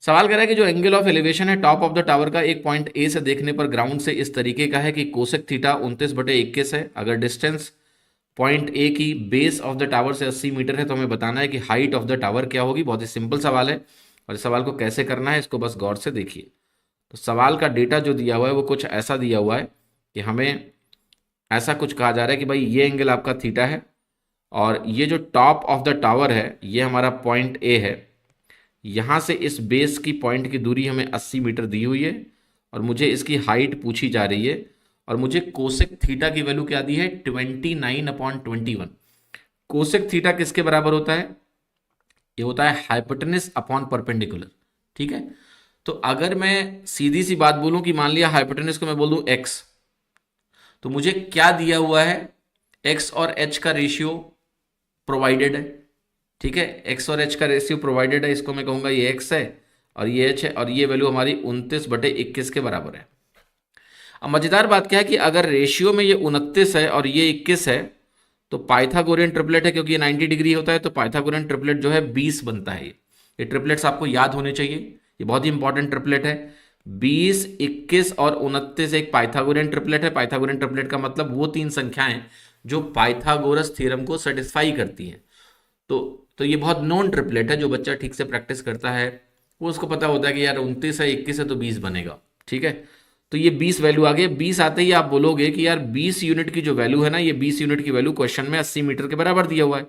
सवाल कर रहा है कि जो एंगल ऑफ एलिवेशन है टॉप ऑफ द टावर का एक पॉइंट ए से देखने पर ग्राउंड से इस तरीके का है कि कोसेक थीटा 29/21 है। अगर डिस्टेंस पॉइंट ए की बेस ऑफ द टावर से 80 मीटर है तो हमें बताना है कि हाइट ऑफ द टावर क्या होगी। बहुत ही सिंपल सवाल है और इस सवाल को कैसे करना है इसको बस गौर से देखिए। तो सवाल का डेटा जो दिया हुआ है वो कुछ ऐसा दिया हुआ है कि हमें ऐसा कुछ कहा जा रहा है कि भाई ये एंगल आपका थीटा है और ये जो टॉप ऑफ द टावर है ये हमारा पॉइंट ए है। यहाँ से इस बेस की पॉइंट की दूरी हमें 80 मीटर दी हुई है और मुझे इसकी हाइट पूछी जा रही है और मुझे कोसेक थीटा की वैल्यू क्या दी है 29/21। कोसेक थीटा किसके बराबर होता है? ये होता है हाइपोटेनस अपॉन परपेंडिकुलर। ठीक है, तो अगर मैं सीधी सी बात बोलूं कि मान लिया हाइपोटेनस को मैं बोल दूं एक्स, तो मुझे क्या दिया हुआ है? एक्स और एच का रेशियो प्रोवाइडेड है। ठीक है, एक्स और एच का रेशियो प्रोवाइडेड है, इसको मैं कहूंगा ये एक्स है और ये एच है और ये वैल्यू हमारी 29/21 के बराबर है। अब मजेदार बात क्या है कि अगर रेशियो में ये 29 है और ये 21 है तो पाइथागोरियन ट्रिपलेट है, क्योंकि ये 90 डिग्री होता है तो पाइथागोरियन ट्रिपलेट जो है 20 बनता है। ये ट्रिपलेट्स आपको याद होने चाहिए, ये बहुत ही इंपॉर्टेंट ट्रिपलेट है। 20, 21 और 29 एक पाइथागोरियन ट्रिपलेट है। पाइथागोरियन ट्रिपलेट का मतलब वो तीन संख्याएं जो पाइथागोरस थ्योरम को सेटिस्फाई करती हैं। तो ये बहुत नॉन ट्रिपलेट है। जो बच्चा ठीक से प्रैक्टिस करता है वो उसको पता होता है कि यार 29 है 21 है तो 20 बनेगा। ठीक है, तो ये 20 वैल्यू आ गई। 20 आते ही आप बोलोगे कि यार 20 यूनिट की जो वैल्यू है ना, ये 20 यूनिट की वैल्यू क्वेश्चन में 80 मीटर के बराबर दिया हुआ है,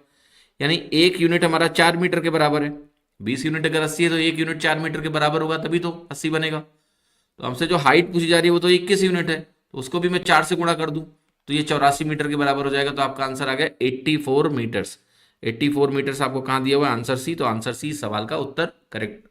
यानी एक यूनिट हमारा 4 मीटर के बराबर है। 20 यूनिट अगर 80 है तो एक यूनिट 4 मीटर के बराबर होगा तभी तो 80 बनेगा। तो हमसे जो हाइट पूछी जा रही है वो तो 21 यूनिट है, तो उसको भी मैं 4 से गुणा कर दूं तो ये 84 मीटर के बराबर हो जाएगा। तो आपका आंसर आ गया 84 मीटर्स। 84 मीटर्स आपको कहाँ दिया हुआ है? Answer C. तो आंसर सी सवाल का उत्तर करेक्ट